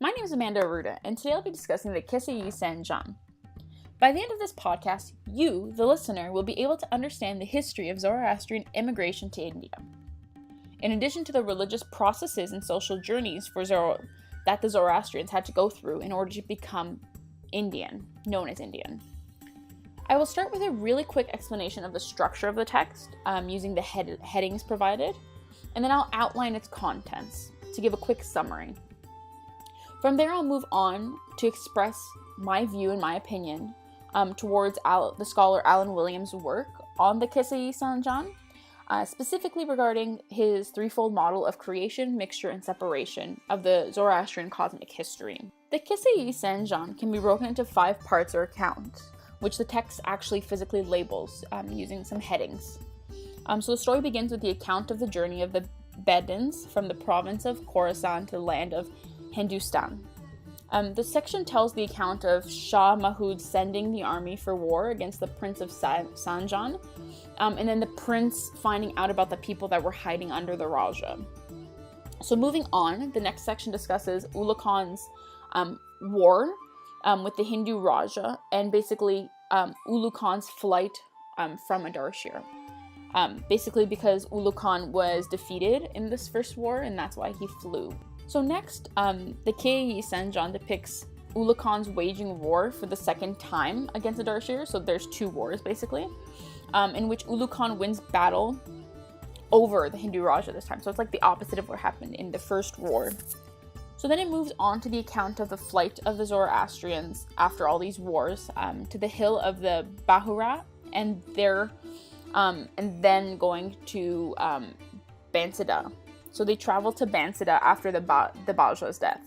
My name is Amanda Arruda, and today I'll be discussing the Quesse-ye Sanjan. By the end of this podcast, you, the listener, will be able to understand the history of Zoroastrian immigration to India. In addition to the religious processes and social journeys that the Zoroastrians had to go through in order to become Indian, known as Indian. I will start with a really quick explanation of the structure of the text, using the headings provided, and then I'll outline its contents to give a quick summary. From there, I'll move on to express my view and my opinion towards the scholar Alan Williams' work on the Quesse-ye Sanjan, specifically regarding his threefold model of creation, mixture, and separation of the Zoroastrian cosmic history. The Quesse-ye Sanjan can be broken into 5 parts or accounts, which the text actually physically labels using some headings. So the story begins with the account of the journey of the Bedouins from the province of Khorasan to the land of Hindustan. The section tells the account of Shah Mahmud sending the army for war against the prince of Sanjan, and then the prince finding out about the people that were hiding under the Raja. So moving on, the next section discusses Ulu Khan's war with the Hindu Raja, and basically Ulu Khan's flight from Adarshir. Basically because Ulu Khan was defeated in this first war, and that's why he flew. So next, the Quesse-ye Sanjan depicts Ulu Khan's waging war for the second time against Adarshir. So there's 2 wars, basically, in which Ulu Khan wins battle over the Hindu Raja this time. So it's like the opposite of what happened in the first war. So then it moves on to the account of the flight of the Zoroastrians after all these wars to the hill of the Bahura, and then going to Bansida. So they travel to Bansida after the Baja's death.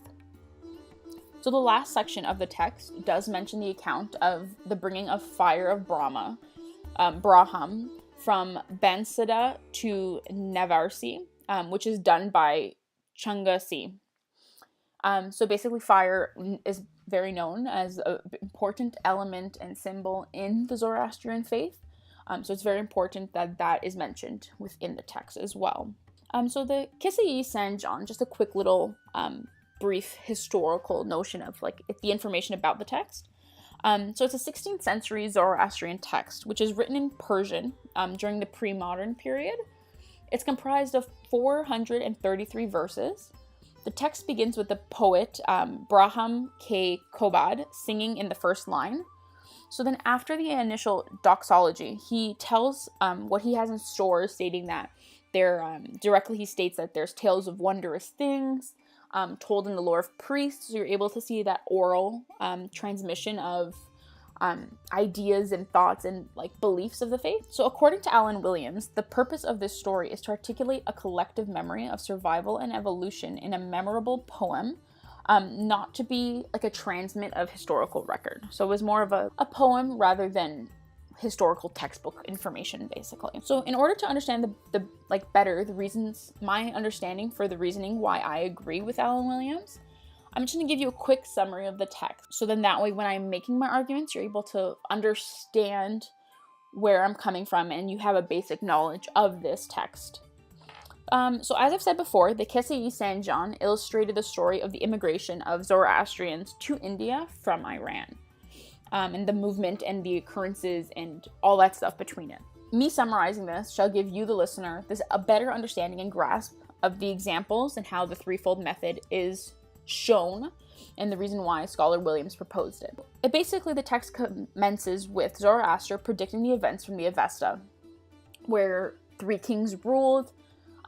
So the last section of the text does mention the account of the bringing of fire of Brahma, Braham, from Bansida to Navarsi, which is done by Changasi. So basically fire is very known as an important element and symbol in the Zoroastrian faith. So it's very important that that is mentioned within the text as well. So the Quesse-ye Sanjan, just a quick little brief historical notion of the information about the text. So it's a 16th century Zoroastrian text, which is written in Persian during the pre-modern period. It's comprised of 433 verses. The text begins with the poet Braham K. Kobad singing in the first line. So then after the initial doxology, he tells what he has in store, stating that he states that there's tales of wondrous things told in the lore of priests. So you're able to see that oral transmission of ideas and thoughts and beliefs of the faith. So according to Alan Williams, the purpose of this story is to articulate a collective memory of survival and evolution in a memorable poem, not to be a transmit of historical record. So it was more of a poem rather than historical textbook information, basically. So in order to understand my understanding for the reasoning why I agree with Alan Williams, I'm just going to give you a quick summary of the text. So then that way when I'm making my arguments, you're able to understand where I'm coming from and you have a basic knowledge of this text. So as I've said before, the Quesse-ye Sanjan illustrated the story of the immigration of Zoroastrians to India from Iran, and the movement and the occurrences and all that stuff between it. Me summarizing this shall give you, the listener, a better understanding and grasp of the examples and how the threefold method is shown and the reason why Scholar Williams proposed it. The text commences with Zoroaster predicting the events from the Avesta, where 3 kings ruled,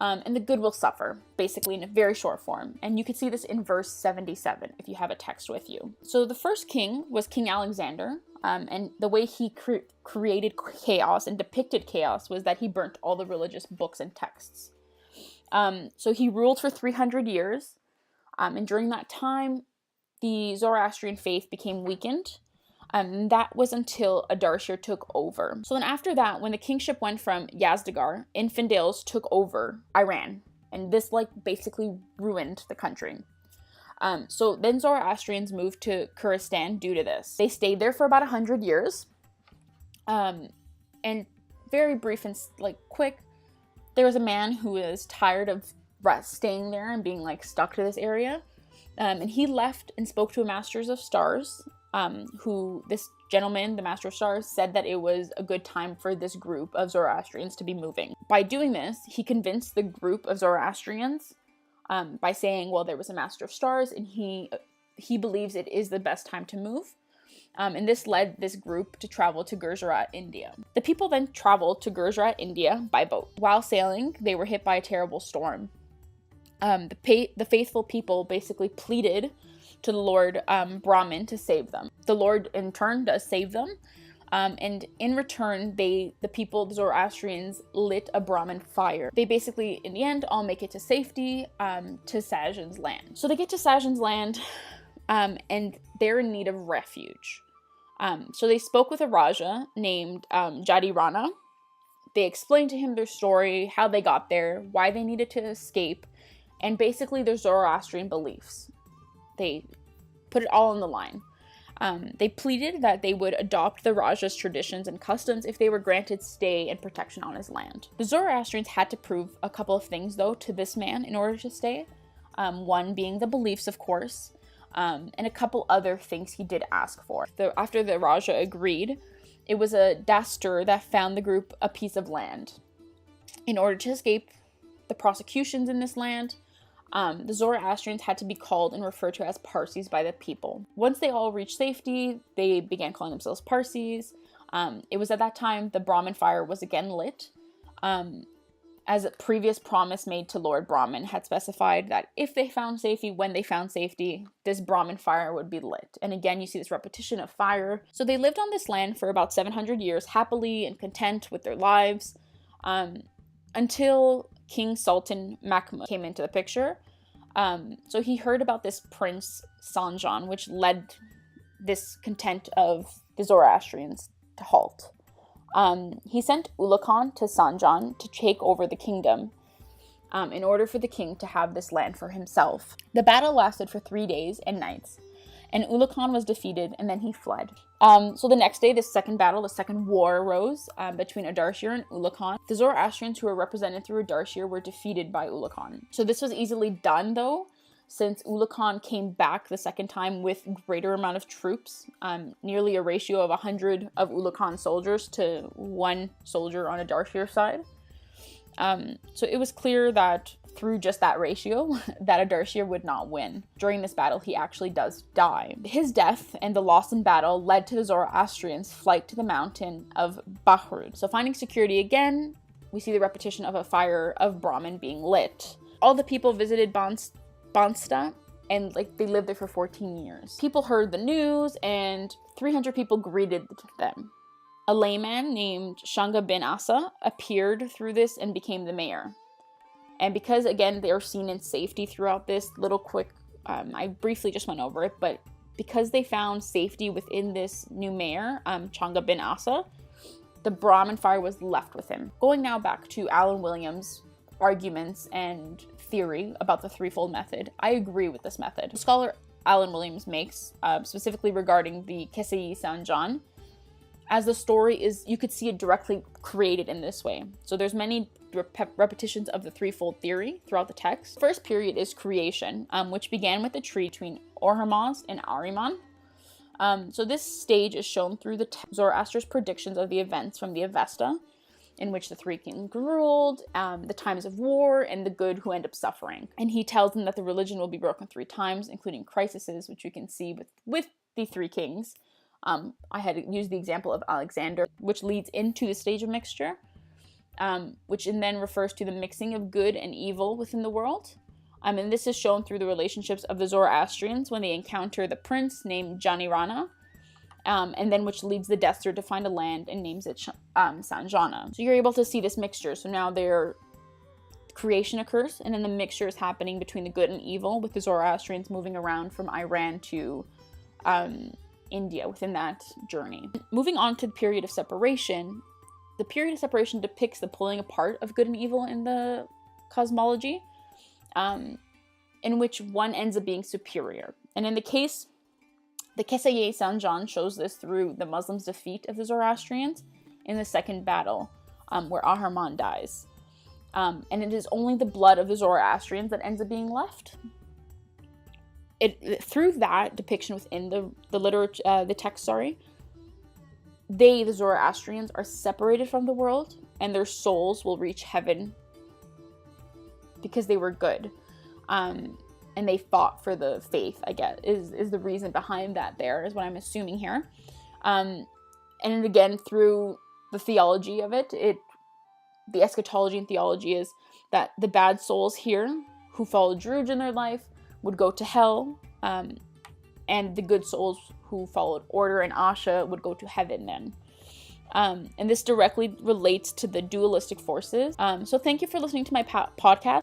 and the good will suffer, basically in a very short form. And you can see this in verse 77 if you have a text with you. So the first king was King Alexander, and the way he created chaos and depicted chaos was that he burnt all the religious books and texts. So he ruled for 300 years, and during that time, the Zoroastrian faith became weakened. And that was until Adarshir took over. So then after that, when the kingship went from Yazdagar, Infidels took over Iran. And this basically ruined the country. So then Zoroastrians moved to Kurdistan due to this. They stayed there for about 100 years. And very brief and quick, there was a man who was tired of staying there and being stuck to this area. And he left and spoke to a Masters of Stars, who this gentleman, the Master of Stars, said that it was a good time for this group of Zoroastrians to be moving. By doing this, he convinced the group of Zoroastrians by saying, well, there was a Master of Stars, and he believes it is the best time to move. And this led this group to travel to Gujarat, India. The people then traveled to Gujarat, India by boat. While sailing, they were hit by a terrible storm. The faithful people basically pleaded to the Lord Brahman to save them. The Lord, in turn, does save them. And in return, the people, the Zoroastrians, lit a Brahman fire. They basically, in the end, all make it to safety to Sanjan's land. So they get to Sanjan's land, and they're in need of refuge. So they spoke with a Raja named Jadirana. They explained to him their story, how they got there, why they needed to escape, and basically their Zoroastrian beliefs. They put it all on the line. They pleaded that they would adopt the Raja's traditions and customs if they were granted stay and protection on his land. The Zoroastrians had to prove a couple of things, though, to this man in order to stay. One being the beliefs, of course, and a couple other things he did ask for. After the Raja agreed, it was a Dastur that found the group a piece of land. In order to escape the prosecutions in this land, the Zoroastrians had to be called and referred to as Parsis by the people. Once they all reached safety, they began calling themselves Parsis. It was at that time the Brahman fire was again lit, as a previous promise made to Lord Brahman had specified that if they found safety, when they found safety, this Brahman fire would be lit. And again, you see this repetition of fire. So they lived on this land for about 700 years, happily and content with their lives, until King Sultan Mahmud came into the picture. So he heard about this prince Sanjan, which led this content of the Zoroastrians to halt. He sent Ulugh Khan to Sanjan to take over the kingdom in order for the king to have this land for himself. The battle lasted for 3 days and nights, and Ulugh Khan was defeated, and then he fled. So the next day, the second war arose between Ardashir and Ulugh Khan. The Zoroastrians who were represented through Ardashir were defeated by Ulugh Khan. So this was easily done, though, since Ulugh Khan came back the second time with greater amount of troops, nearly a ratio of 100 of Ulugh Khan's soldiers to 1 soldier on Ardashir's side. So it was clear that through just that ratio, that Ardashir would not win. During this battle, he actually does die. His death and the loss in battle led to the Zoroastrians' flight to the mountain of Bahrud. So finding security again, we see the repetition of a fire of Brahman being lit. All the people visited Bansta, and they lived there for 14 years. People heard the news, and 300 people greeted them. A layman named Shanga bin Asa appeared through this and became the mayor. And because, again, they are seen in safety throughout this little quick, I briefly just went over it, but because they found safety within this new mayor, Changa bin Asa, the Brahman fire was left with him. Going now back to Alan Williams' arguments and theory about the threefold method, I agree with this method. The scholar Alan Williams makes, specifically regarding the Quesse-ye Sanjan, as the story is, you could see it directly created in this way. So there's many repetitions of the threefold theory throughout the text. The first period is creation, which began with the tree between Ormuzd and Ahriman. So this stage is shown through the Zoroaster's predictions of the events from the Avesta, in which the 3 kings ruled, the times of war, and the good who end up suffering. And he tells them that the religion will be broken 3 times, including crises, which you can see with the 3 kings. I had used the example of Alexander, which leads into the stage of mixture, which then refers to the mixing of good and evil within the world. And this is shown through the relationships of the Zoroastrians when they encounter the prince named Jadirana, and then which leads the Dastur to find a land and names it Sanjana. So you're able to see this mixture. So now their creation occurs, and then the mixture is happening between the good and evil, with the Zoroastrians moving around from Iran to India within that journey. Moving on to the period of separation. The period of separation depicts the pulling apart of good and evil in the cosmology, in which one ends up being superior. And in the case, the Quesse-ye Sanjan shows this through the Muslims' defeat of the Zoroastrians in the second battle, where Ahriman dies. And it is only the blood of the Zoroastrians that ends up being left. through that depiction within the literature, the text, the Zoroastrians, are separated from the world, and their souls will reach heaven because they were good, and they fought for the faith, I guess, is the reason behind that. There is what I'm assuming here, and again, through the theology of it, the eschatology and theology is that the bad souls here who followed Druj in their life would go to hell, and the good souls who followed Order and Asha would go to heaven then. And this directly relates to the dualistic forces. So thank you for listening to my podcast.